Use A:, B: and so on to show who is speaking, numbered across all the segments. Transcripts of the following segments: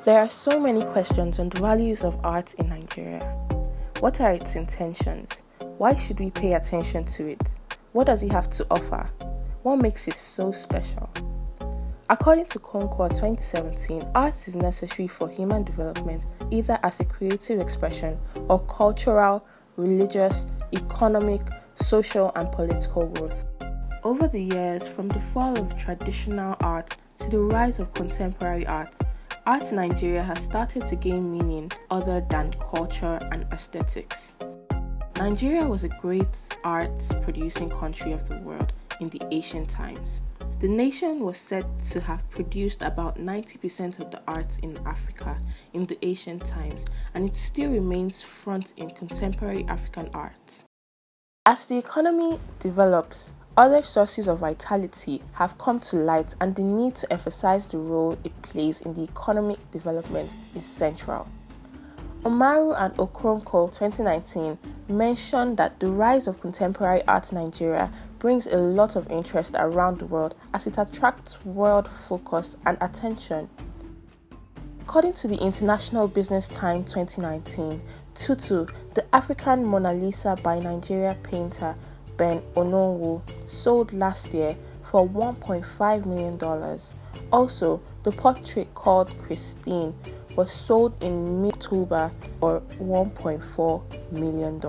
A: There are so many questions on the values of art in Nigeria. What are its intentions? Why should we pay attention to it? What does it have to offer? What makes it so special? According to Concord 2017, art is necessary for human development either as a creative expression or cultural, religious, economic, social, and political growth. Over the years, from the fall of traditional art to the rise of contemporary art in Nigeria has started to gain meaning other than culture and aesthetics. Nigeria was a great art-producing country of the world in the ancient times. The nation was said to have produced about 90% of the art in Africa in the ancient times, and it still remains front in contemporary African art. As the economy develops, other sources of vitality have come to light, and the need to emphasize the role it plays in the economic development is central. Omaru and Okoronkwo 2019 mentioned that the rise of contemporary art in Nigeria brings a lot of interest around the world as it attracts world focus and attention. According to the International Business Times 2019, Tutu, the African Mona Lisa by Nigeria painter Ben Ononwu, sold last year for $1.5 million. Also, the portrait called Christine was sold in mid-October for $1.4 million.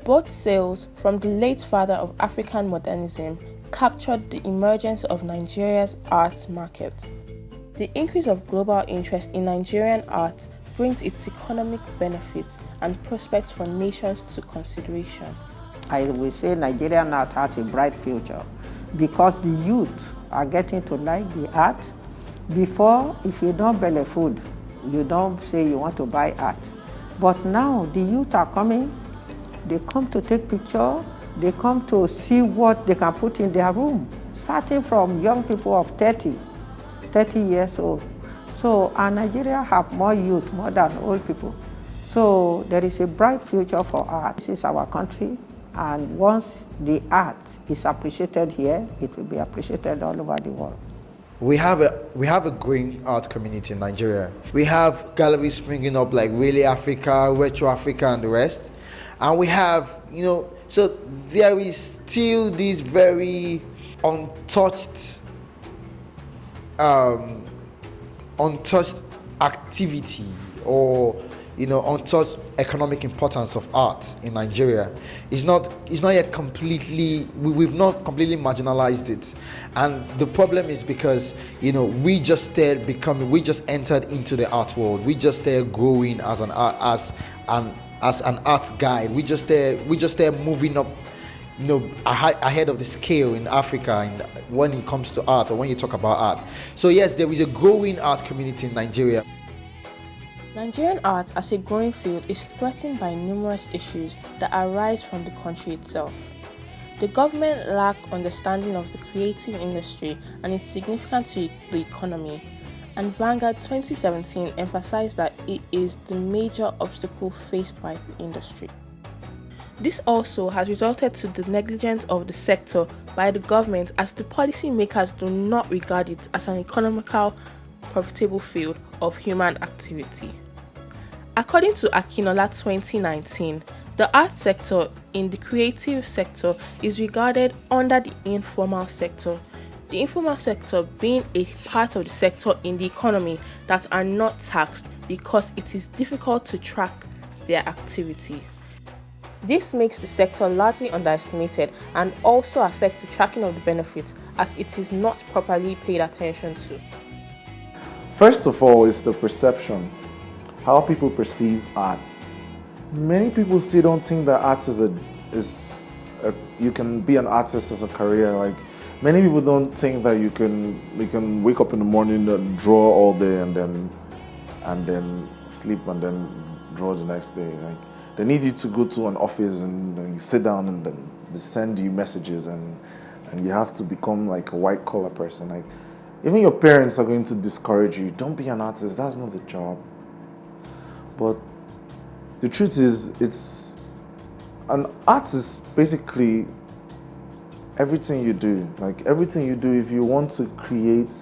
A: Both sales from the late father of African modernism captured the emergence of Nigeria's art market. The increase of global interest in Nigerian art brings its economic benefits and prospects for nations to consideration.
B: I will say Nigerian art has a bright future because the youth are getting to like the art. Before, if you don't buy food, you don't say you want to buy art. But now the youth are coming, they come to take pictures, they come to see what they can put in their room, starting from young people of 30 years old. So, and Nigeria have more youth, more than old people. So there is a bright future for art. This is our country. And once the art is appreciated here, it will be appreciated all over the world.
C: We have a growing art community in Nigeria. We have galleries springing up like Really Africa, Retro Africa, and the rest. And we have, so there is still this very untouched activity or untouched economic importance of art in Nigeria. It's not yet completely, we've not completely marginalized it. And the problem is because, we just entered into the art world. We just started growing as an art guide. We just started moving up, ahead of the scale in Africa when it comes to art or when you talk about art. So yes, there is a growing art community in Nigeria.
A: Nigerian art as a growing field is threatened by numerous issues that arise from the country itself. The government lacks understanding of the creative industry and its significance to the economy, and Vanguard 2017 emphasized that it is the major obstacle faced by the industry. This also has resulted to the negligence of the sector by the government, as the policymakers do not regard it as an economical, profitable field of human activity. According to Akinola 2019, the art sector in the creative sector is regarded under the informal sector. The informal sector being a part of the sector in the economy that are not taxed because it is difficult to track their activity. This makes the sector largely underestimated and also affects the tracking of the benefits, as it is not properly paid attention to.
D: First of all is the perception, how people perceive art. Many people still don't think that art you can be an artist as a career. Like, many people don't think that you can wake up in the morning and draw all day and then sleep and then draw the next day. Like, they need you to go to an office and you sit down and then they send you messages and you have to become like a white collar person. Like, even your parents are going to discourage you. Don't be an artist, that's not the job. But the truth is, an art is basically everything you do. Like, everything you do, if you want to create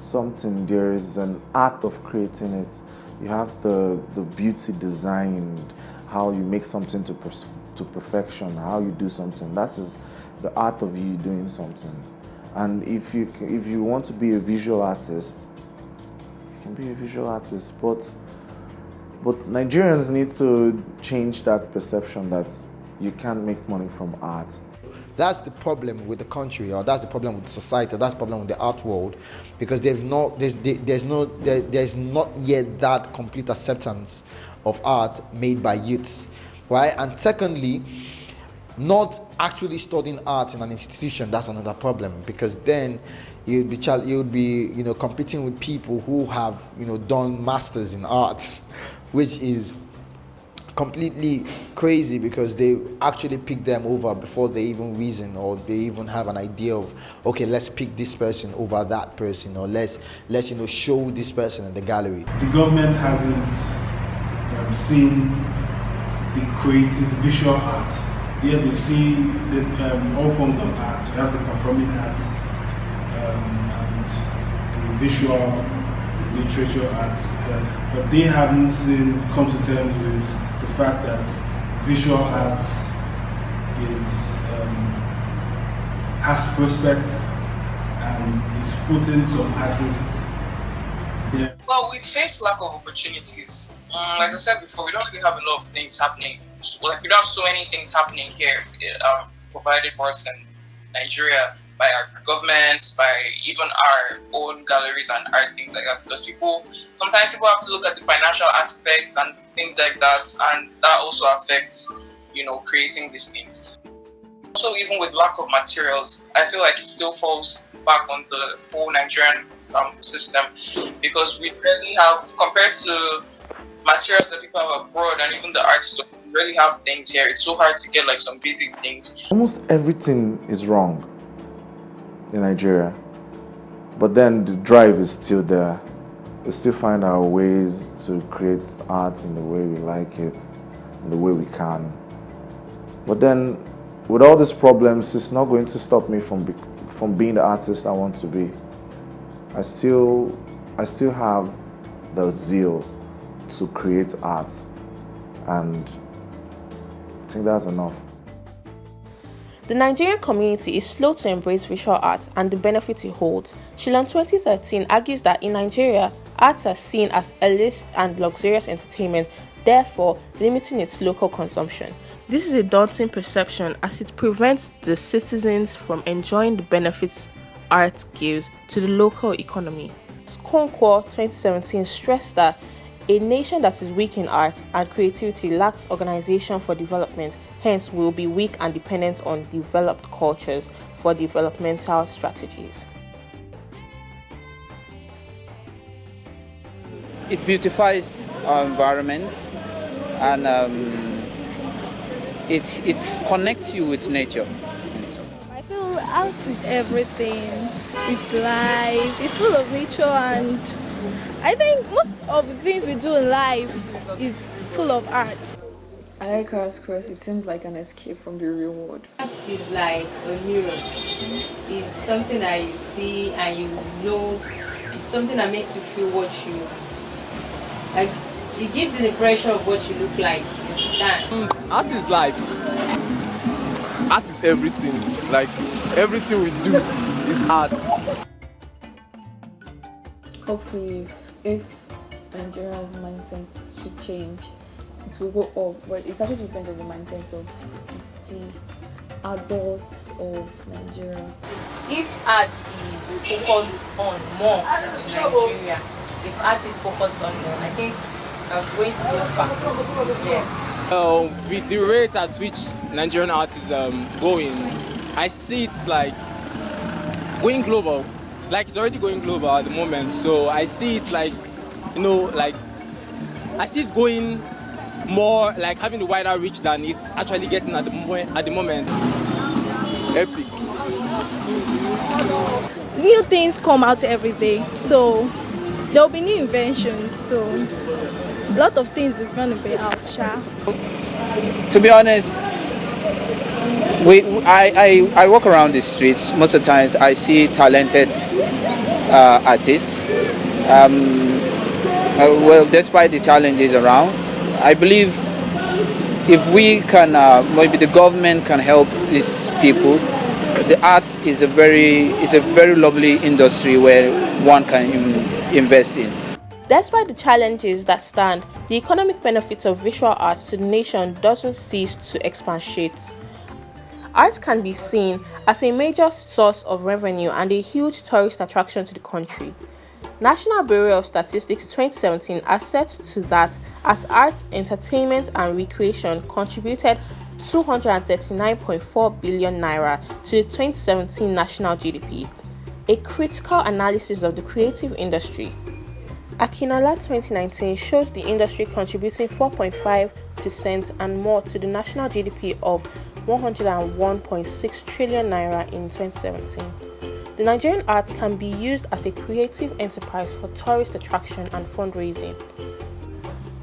D: something, there is an art of creating it. You have the beauty designed, how you make something to perfection, how you do something. That is the art of you doing something. And if you want to be a visual artist, you can be a visual artist. But Nigerians need to change that perception that you can't make money from art.
C: That's the problem with the country, or that's the problem with society, or that's the problem with the art world, because there's not yet that complete acceptance of art made by youths, right? And secondly, not actually studying art in an institution, that's another problem, because then you'd be competing with people who have done masters in art, which is completely crazy, because they actually pick them over before they even reason, or they even have an idea of, okay, let's pick this person over that person, or let's show this person in the gallery.
E: The government hasn't seen the creative visual art. Yeah, they see all forms of art. You have the performing arts and the visual literature art, but they haven't come to terms with the fact that visual art has prospects and is putting some artists there.
F: Well, we face lack of opportunities. Like I said before, we don't really have a lot of things happening. Like, we don't have so many things happening here provided for us in Nigeria by our governments, by even our own galleries and art, things like that, because sometimes people have to look at the financial aspects and things like that, and that also affects, creating these things. Also, even with lack of materials, I feel like it still falls back on the whole Nigerian system, because we really have, compared to materials that people have abroad and even the artists, we really have things here. It's so hard to get like some basic things.
D: Almost everything is wrong in Nigeria, but then the drive is still there. We still find our ways to create art in the way we like it, in the way we can. But then, with all these problems, it's not going to stop me from being the artist I want to be. I still have the zeal to create art, and I think that's enough.
A: The Nigerian community is slow to embrace visual art and the benefit it holds. Shillong 2013 argues that in Nigeria, arts are seen as elite and luxurious entertainment, therefore limiting its local consumption. This is a daunting perception, as it prevents the citizens from enjoying the benefits art gives to the local economy. Skonkwo 2017 stressed that a nation that is weak in art and creativity lacks organization for development, hence will be weak and dependent on developed cultures for developmental strategies.
G: It beautifies our environment, and it connects you with nature.
H: I feel art is everything. It's life. It's full of nature, and I think most of the things we do in life is full of art.
I: I like art because it seems like an escape from the real world.
J: Art is like a mirror. It's something that you see and it's something that makes you feel what you like. It gives you the impression of what you look like. You understand?
K: Art is life. Art is everything. Like, everything we do is art.
I: Hopefully, if Nigeria's mindset should change, it will go up. But it actually depends on the mindset of the adults of Nigeria.
J: If art is focused on more in Nigeria, if art is focused on more, I think I'm going to go far. Yeah.
K: With the rate at which Nigerian art is going, I see it like going global. Like, it's already going global at the moment, so I see it like, I see it going more, like having a wider reach than it's actually getting at the moment. Epic.
H: New things come out every day, so there will be new inventions, so a lot of things is going to be out, Sha.
G: To be honest, I walk around the streets. Most of the times I see talented artists. Well, despite the challenges around, I believe if we can, maybe the government can help these people. The arts is a very lovely industry where one can invest in.
A: Despite the challenges that stand, the economic benefits of visual arts to the nation doesn't cease to expatiate. Art can be seen as a major source of revenue and a huge tourist attraction to the country. National Bureau of Statistics 2017 assessed to that as art, entertainment and recreation contributed 239.4 billion naira to the 2017 national GDP. A critical analysis of the creative industry. Akinola 2019 shows the industry contributing 4.5% and more to the national GDP of 101.6 trillion naira in 2017. The Nigerian art can be used as a creative enterprise for tourist attraction and fundraising.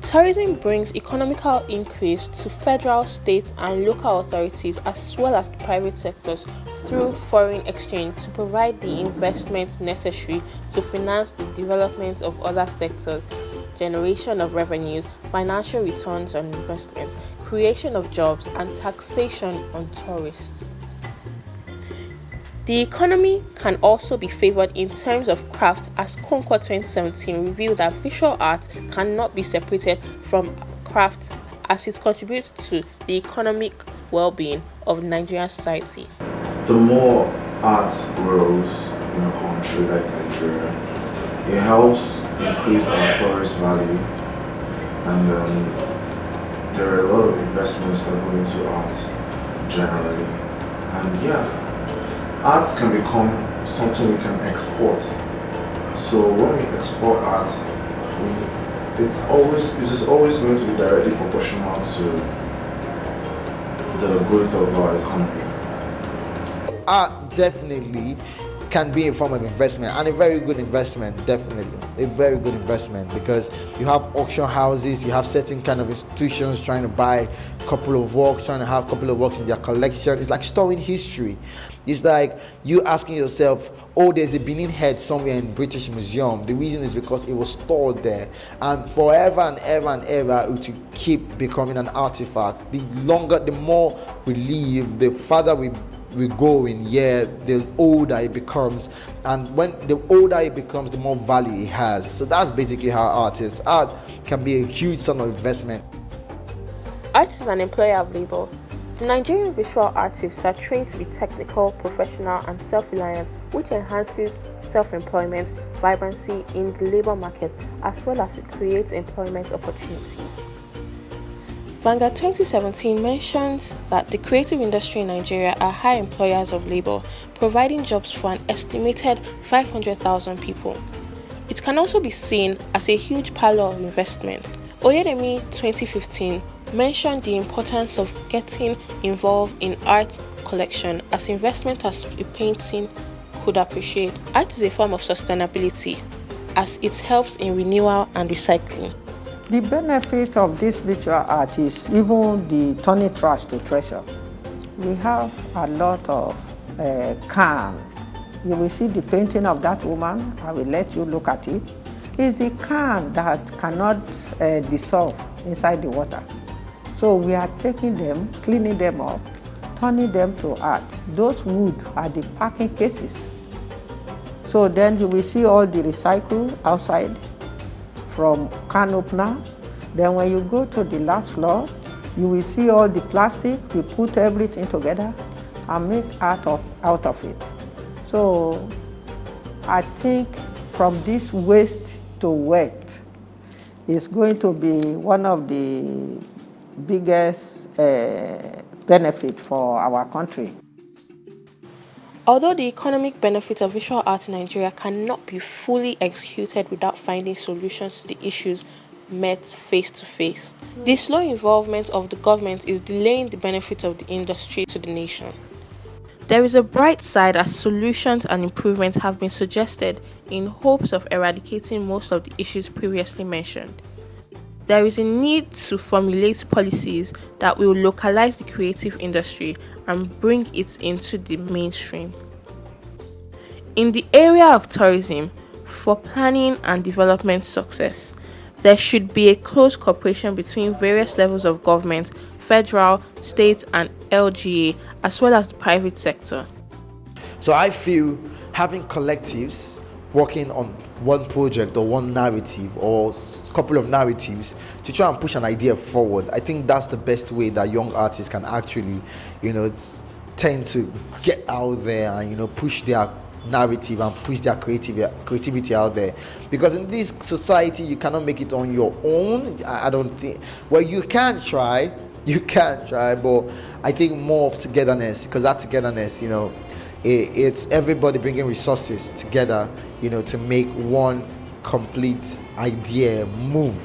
A: Tourism brings economical increase to federal, state, and local authorities as well as the private sectors through foreign exchange to provide the investment necessary to finance the development of other sectors, generation of revenues, financial returns on investments, creation of jobs, and taxation on tourists. The economy can also be favored in terms of craft, as Concord 2017 revealed that visual art cannot be separated from craft as it contributes to the economic well-being of Nigerian society.
D: The more art grows in a country like Nigeria, it helps increase our tourist value, and there are a lot of investments that go into art generally, and arts can become something we can export. So when we export art, it is always going to be directly proportional to the growth of our economy.
C: Art definitely can be a form of investment, and a very good investment, definitely a very good investment, because you have auction houses, you have certain kind of institutions trying to buy a couple of works, trying to have a couple of works in their collection. It's like storing history. It's like you asking yourself, oh, there's a Benin head somewhere in British Museum. The reason is because it was stored there, and forever and ever and ever it will keep becoming an artifact. The more we live, the farther we go in year, the older it becomes, and when the older it becomes, the more value it has. So that's basically how art is. Art can be a huge sum of investment.
A: Art is an employer of labor. The Nigerian visual artists are trained to be technical, professional, and self-reliant, which enhances self-employment, vibrancy in the labor market, as well as it creates employment opportunities. Vanguard 2017 mentions that the creative industry in Nigeria are high employers of labor, providing jobs for an estimated 500,000 people. It can also be seen as a huge pile of investment. Oyedemi 2015 mentioned the importance of getting involved in art collection as investment as a painting could appreciate. Art is a form of sustainability as it helps in renewal and recycling.
B: The benefit of this visual art is even the turning trash to treasure. We have a lot of can. You will see the painting of that woman. I will let you look at it. It's the can that cannot dissolve inside the water. So we are taking them, cleaning them up, turning them to art. Those wood are the packing cases. So then you will see all the recycle outside from can opener. Then when you go to the last floor, you will see all the plastic. We put everything together and make art out of it. So I think from this waste to wealth is going to be one of the biggest benefit for our country.
A: Although the economic benefits of visual art in Nigeria cannot be fully executed without finding solutions to the issues met face to face, the slow involvement of the government is delaying the benefit of the industry to the nation. There is a bright side as solutions and improvements have been suggested in hopes of eradicating most of the issues previously mentioned. There is a need to formulate policies that will localize the creative industry and bring it into the mainstream. In the area of tourism, for planning and development success, there should be a close cooperation between various levels of government, federal, state, and LGA, as well as the private sector.
C: So I feel having collectives working on one project or one narrative or a couple of narratives to try and push an idea forward, I think that's the best way that young artists can actually, tend to get out there and, push their narrative and push their creativity out there. Because in this society, you cannot make it on your own. I don't think, well, you can try, but I think more of togetherness, because that togetherness, it's everybody bringing resources together, to make one complete idea move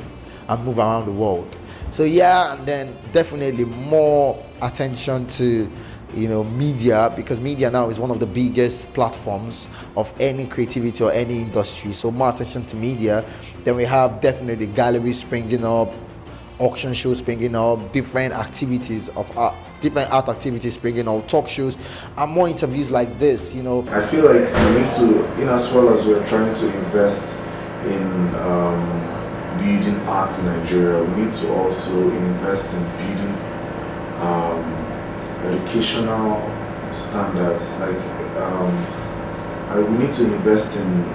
C: around the world. So yeah, and then definitely more attention to media, because media now is one of the biggest platforms of any creativity or any industry. So more attention to media. Then we have definitely galleries springing up, auction shows springing up, different activities of art, different art activities springing up, talk shows, and more interviews like this.
D: I feel like we need to, in as well as we're trying to invest in building art in Nigeria, we need to also invest in building educational standards. We need to invest in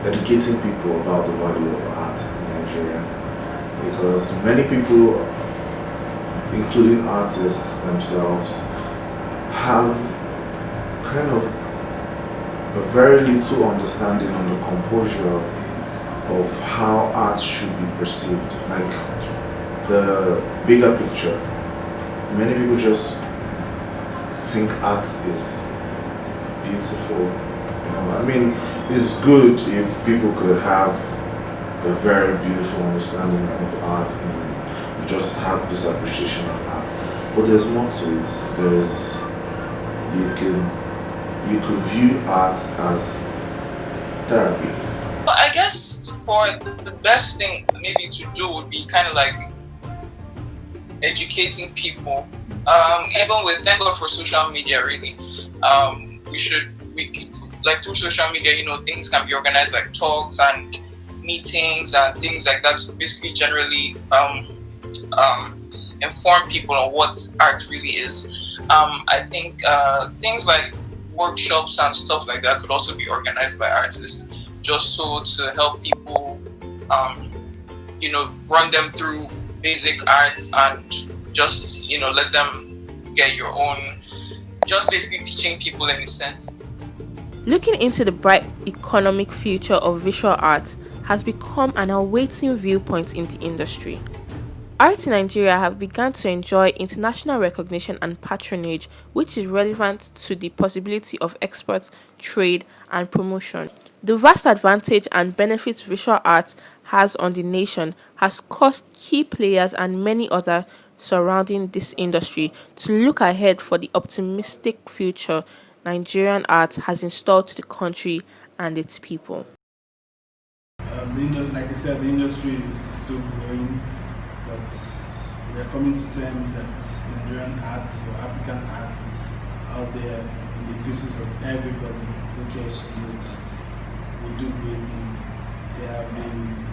D: educating people about the value of art in Nigeria, because many people, including artists themselves, have kind of a very little understanding on the composure of how art should be perceived, like the bigger picture. Many people just think art is beautiful. It's good if people could have a very beautiful understanding of art and just have this appreciation of art. But there's more to it. You could view art as therapy.
F: I guess for the best thing maybe to do would be kind of like educating people. Even with, thank God for social media, really. Through social media, things can be organized like talks and meetings and things like that to basically generally inform people on what art really is. I think things like workshops and stuff like that could also be organized by artists, just so to help people, run them through basic arts and just, let them get your own, just basically teaching people in a sense.
A: Looking into the bright economic future of visual arts has become an awaiting viewpoint in the industry. Arts in Nigeria have begun to enjoy international recognition and patronage, which is relevant to the possibility of exports, trade, and promotion. The vast advantage and benefits visual arts has on the nation has caused key players and many others surrounding this industry to look ahead for the optimistic future Nigerian art has installed to the country and its people.
E: Like I said, the industry is still growing, but we are coming to terms that Nigerian art or African art is out there in the faces of everybody who cares to know that we do great things. There have been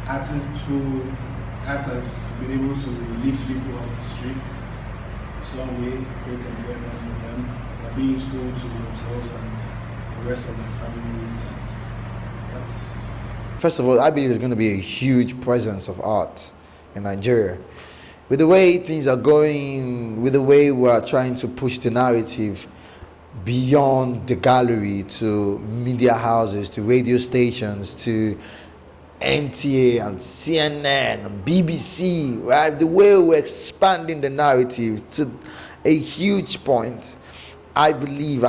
E: artists who art has been able to lift people off the streets in some way, create employment for them. They are being useful to themselves and the rest of their families, and that's.
C: First of all, I believe there's going to be a huge presence of art in Nigeria. With the way things are going, with the way we are trying to push the narrative beyond the gallery to media houses, to radio stations, to NTA and CNN and BBC, right? The way we're expanding the narrative to a huge point, I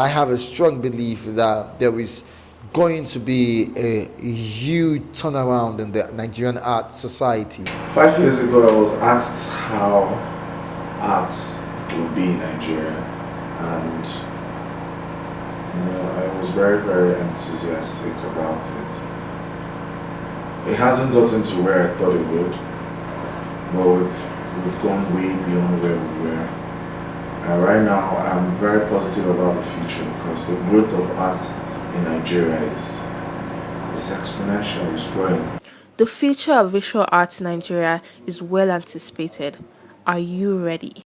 C: have a strong belief that there is going to be a huge turnaround in the Nigerian art society.
D: 5 years ago, I was asked how art would be in Nigeria, and I was very, very enthusiastic about it. It hasn't gotten to where I thought it would, but we've gone way beyond where we were, And right now, I'm very positive about the future because the growth of arts in Nigeria is exponential, it's growing.
A: The future of visual arts in Nigeria is well anticipated. Are you ready?